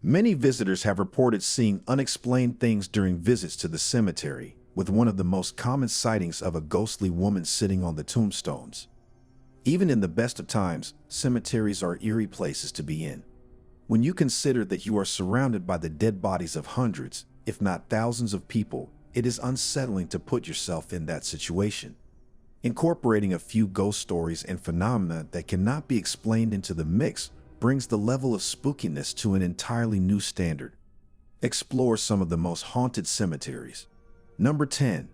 Many visitors have reported seeing unexplained things during visits to the cemetery, with one of the most common sightings of a ghostly woman sitting on the tombstones. Even in the best of times, cemeteries are eerie places to be in. When you consider that you are surrounded by the dead bodies of hundreds, if not thousands of people, it is unsettling to put yourself in that situation. Incorporating a few ghost stories and phenomena that cannot be explained into the mix brings the level of spookiness to an entirely new standard. Explore some of the most haunted cemeteries. Number 10.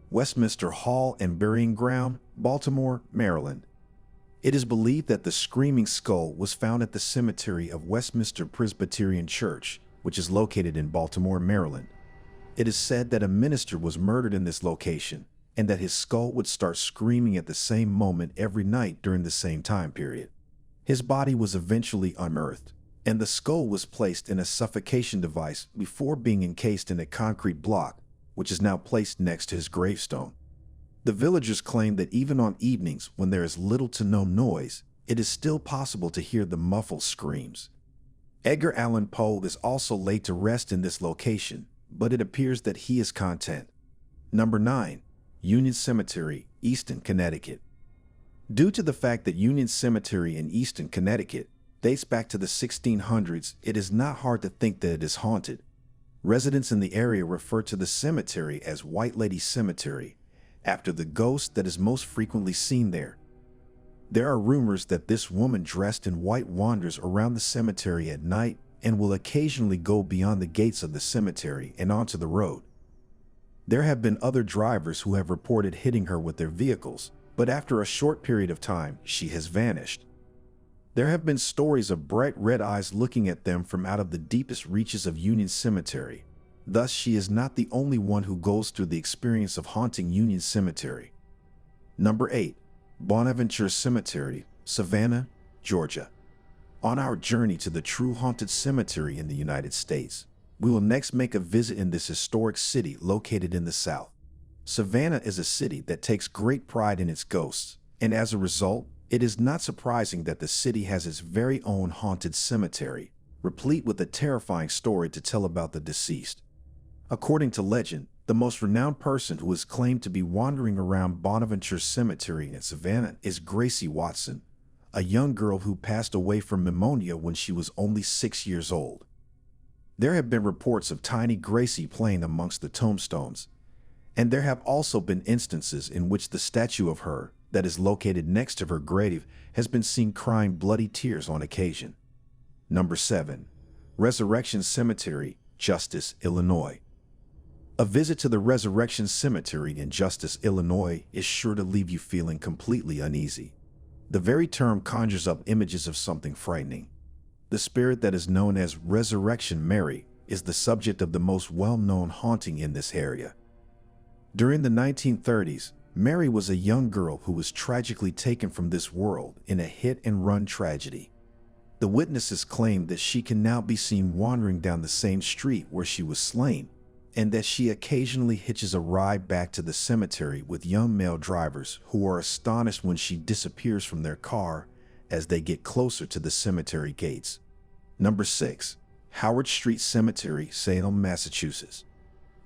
Westminster Hall and Burying Ground, Baltimore, Maryland. It is believed that the Screaming Skull was found at the cemetery of Westminster Presbyterian Church, which is located in Baltimore, Maryland. It is said that a minister was murdered in this location, and that his skull would start screaming at the same moment every night during the same time period. His body was eventually unearthed, and the skull was placed in a suffocation device before being encased in a concrete block, which is now placed next to his gravestone. The villagers claim that even on evenings when there is little to no noise, it is still possible to hear the muffled screams. Edgar Allan Poe is also laid to rest in this location, but it appears that he is content. Number 9. Union Cemetery, Easton, Connecticut. Due to the fact that Union Cemetery in Easton, Connecticut dates back to the 1600s, it is not hard to think that it is haunted. Residents in the area refer to the cemetery as White Lady Cemetery, after the ghost that is most frequently seen there. There are rumors that this woman dressed in white wanders around the cemetery at night and will occasionally go beyond the gates of the cemetery and onto the road. There have been other drivers who have reported hitting her with their vehicles, but after a short period of time, she has vanished. There have been stories of bright red eyes looking at them from out of the deepest reaches of Union Cemetery. Thus, she is not the only one who goes through the experience of haunting Union Cemetery. Number 8. Bonaventure Cemetery, Savannah, Georgia. On our journey to the true haunted cemetery in the United States, we will next make a visit in this historic city located in the South. Savannah is a city that takes great pride in its ghosts, and as a result, it is not surprising that the city has its very own haunted cemetery, replete with a terrifying story to tell about the deceased. According to legend, the most renowned person who is claimed to be wandering around Bonaventure Cemetery in Savannah is Gracie Watson, a young girl who passed away from pneumonia when she was only 6 years old. There have been reports of tiny Gracie playing amongst the tombstones, and there have also been instances in which the statue of her that is located next to her grave has been seen crying bloody tears on occasion. Number 7. Resurrection Cemetery, Justice, Illinois. A visit to the Resurrection Cemetery in Justice, Illinois is sure to leave you feeling completely uneasy. The very term conjures up images of something frightening. The spirit that is known as Resurrection Mary is the subject of the most well-known haunting in this area. During the 1930s, Mary was a young girl who was tragically taken from this world in a hit-and-run tragedy. The witnesses claim that she can now be seen wandering down the same street where she was slain, and that she occasionally hitches a ride back to the cemetery with young male drivers who are astonished when she disappears from their car as they get closer to the cemetery gates. Number 6. Howard Street Cemetery, Salem, Massachusetts.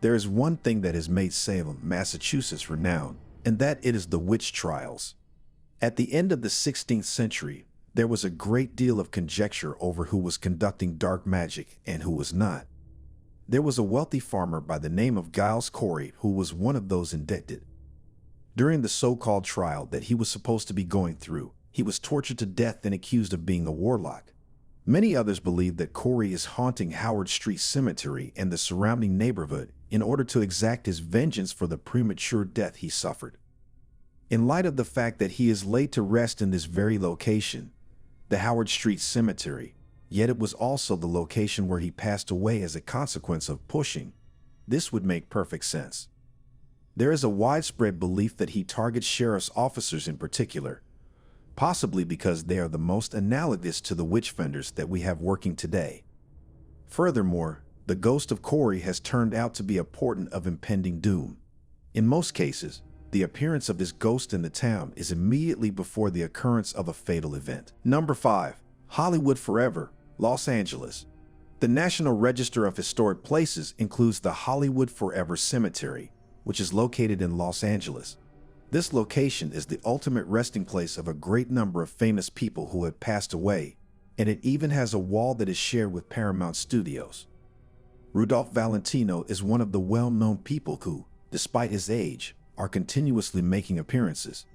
There is one thing that has made Salem, Massachusetts renowned, and that it is the witch trials. At the end of the 16th century, there was a great deal of conjecture over who was conducting dark magic and who was not. There was a wealthy farmer by the name of Giles Corey who was one of those indicted. During the so-called trial that he was supposed to be going through, he was tortured to death and accused of being a warlock. Many others believe that Corey is haunting Howard Street Cemetery and the surrounding neighborhood in order to exact his vengeance for the premature death he suffered. In light of the fact that he is laid to rest in this very location, the Howard Street Cemetery, yet it was also the location where he passed away as a consequence of pushing, this would make perfect sense. There is a widespread belief that he targets sheriff's officers in particular, possibly because they are the most analogous to the witch vendors that we have working today. Furthermore, the ghost of Corey has turned out to be a portent of impending doom. In most cases, the appearance of this ghost in the town is immediately before the occurrence of a fatal event. Number 5. Hollywood Forever, Los Angeles. The National Register of Historic Places includes the Hollywood Forever Cemetery, which is located in Los Angeles. This location is the ultimate resting place of a great number of famous people who have passed away, and it even has a wall that is shared with Paramount Studios. Rudolph Valentino is one of the well-known people who, despite his age, are continuously making appearances.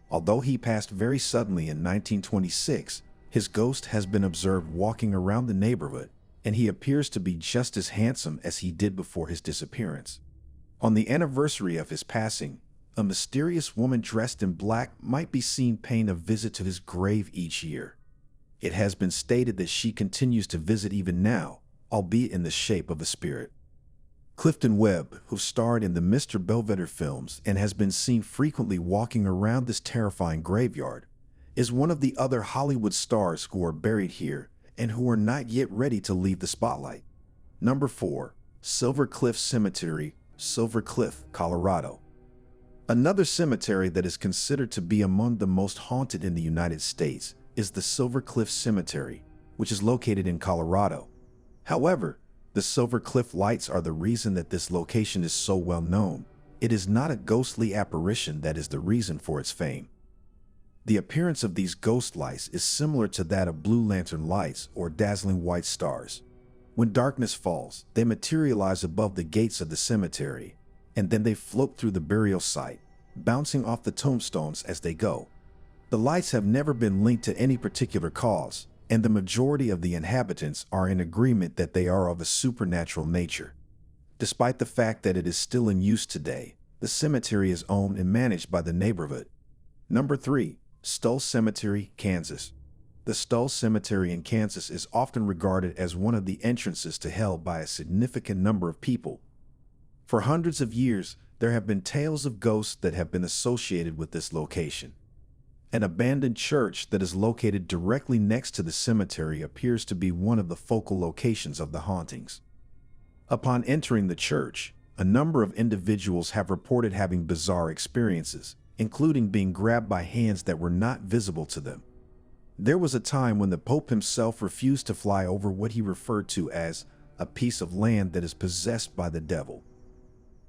Although he passed very suddenly in 1926, his ghost has been observed walking around the neighborhood, and he appears to be just as handsome as he did before his disappearance. On the anniversary of his passing, a mysterious woman dressed in black might be seen paying a visit to his grave each year. It has been stated that she continues to visit even now, albeit in the shape of a spirit. Clifton Webb, who starred in the Mr. Belvedere films and has been seen frequently walking around this terrifying graveyard, is one of the other Hollywood stars who are buried here and who are not yet ready to leave the spotlight. Number 4. Silver Cliff Cemetery, Silver Cliff, Colorado. Another cemetery that is considered to be among the most haunted in the United States is the Silver Cliff Cemetery, which is located in Colorado. However, the Silver Cliff lights are the reason that this location is so well known. It is not a ghostly apparition that is the reason for its fame. The appearance of these ghost lights is similar to that of blue lantern lights or dazzling white stars. When darkness falls, they materialize above the gates of the cemetery, and then they float through the burial site, bouncing off the tombstones as they go. The lights have never been linked to any particular cause, and the majority of the inhabitants are in agreement that they are of a supernatural nature. Despite the fact that it is still in use today, the cemetery is owned and managed by the neighborhood. Number 3. Stoll Cemetery, Kansas. The Stoll Cemetery in Kansas is often regarded as one of the entrances to hell by a significant number of people. For hundreds of years, there have been tales of ghosts that have been associated with this location. An abandoned church that is located directly next to the cemetery appears to be one of the focal locations of the hauntings. Upon entering the church, a number of individuals have reported having bizarre experiences, including being grabbed by hands that were not visible to them. There was a time when the Pope himself refused to fly over what he referred to as a piece of land that is possessed by the devil.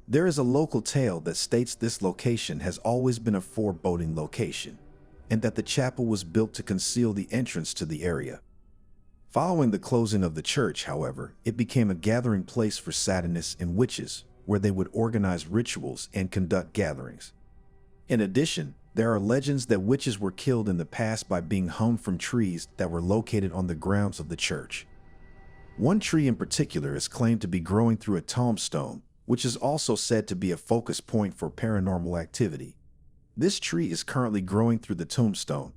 There is a local tale that states this location has always been a foreboding location, and that the chapel was built to conceal the entrance to the area. Following the closing of the church, however, it became a gathering place for Satanists and witches, where they would organize rituals and conduct gatherings. In addition, there are legends that witches were killed in the past by being hung from trees that were located on the grounds of the church. One tree in particular is claimed to be growing through a tombstone, which is also said to be a focus point for paranormal activity. This tree is currently growing through the tombstone.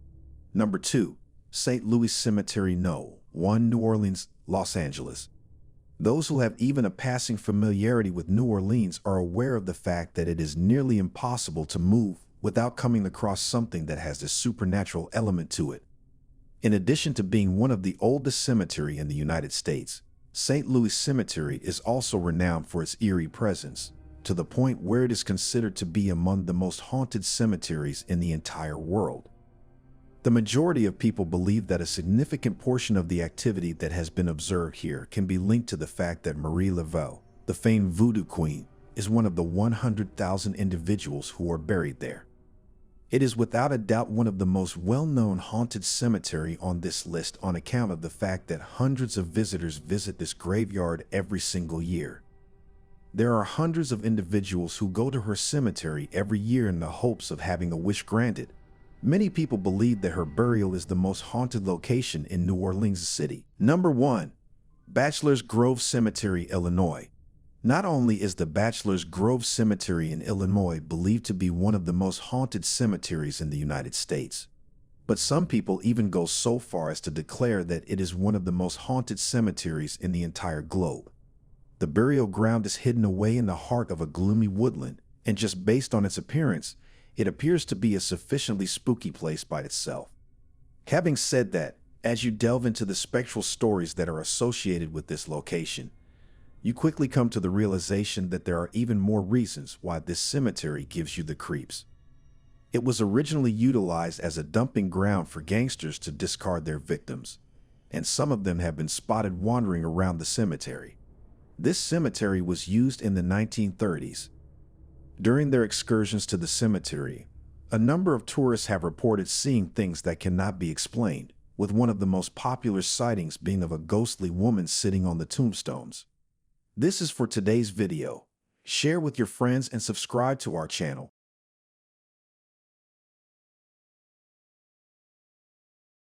Number 2. St. Louis Cemetery No. 1, New Orleans, Los Angeles. Those who have even a passing familiarity with New Orleans are aware of the fact that it is nearly impossible to move without coming across something that has a supernatural element to it. In addition to being one of the oldest cemeteries in the United States, St. Louis Cemetery is also renowned for its eerie presence, to the point where it is considered to be among the most haunted cemeteries in the entire world. The majority of people believe that a significant portion of the activity that has been observed here can be linked to the fact that Marie Laveau, the famed voodoo queen, is one of the 100,000 individuals who are buried there. It is without a doubt one of the most well-known haunted cemetery on this list on account of the fact that hundreds of visitors visit this graveyard every single year. There are hundreds of individuals who go to her cemetery every year in the hopes of having a wish granted. Many people believe that her burial is the most haunted location in New Orleans City. Number 1. Bachelor's Grove Cemetery, Illinois. Not only is the Bachelor's Grove Cemetery in Illinois believed to be one of the most haunted cemeteries in the United States, but some people even go so far as to declare that it is one of the most haunted cemeteries in the entire globe. The burial ground is hidden away in the heart of a gloomy woodland, and just based on its appearance, it appears to be a sufficiently spooky place by itself. Having said that, as you delve into the spectral stories that are associated with this location, you quickly come to the realization that there are even more reasons why this cemetery gives you the creeps. It was originally utilized as a dumping ground for gangsters to discard their victims. and some of them have been spotted wandering around the cemetery. This cemetery was used in the 1930s. During their excursions to the cemetery, a number of tourists have reported seeing things that cannot be explained, with one of the most popular sightings being of a ghostly woman sitting on the tombstones. This is for today's video. Share with your friends and subscribe to our channel.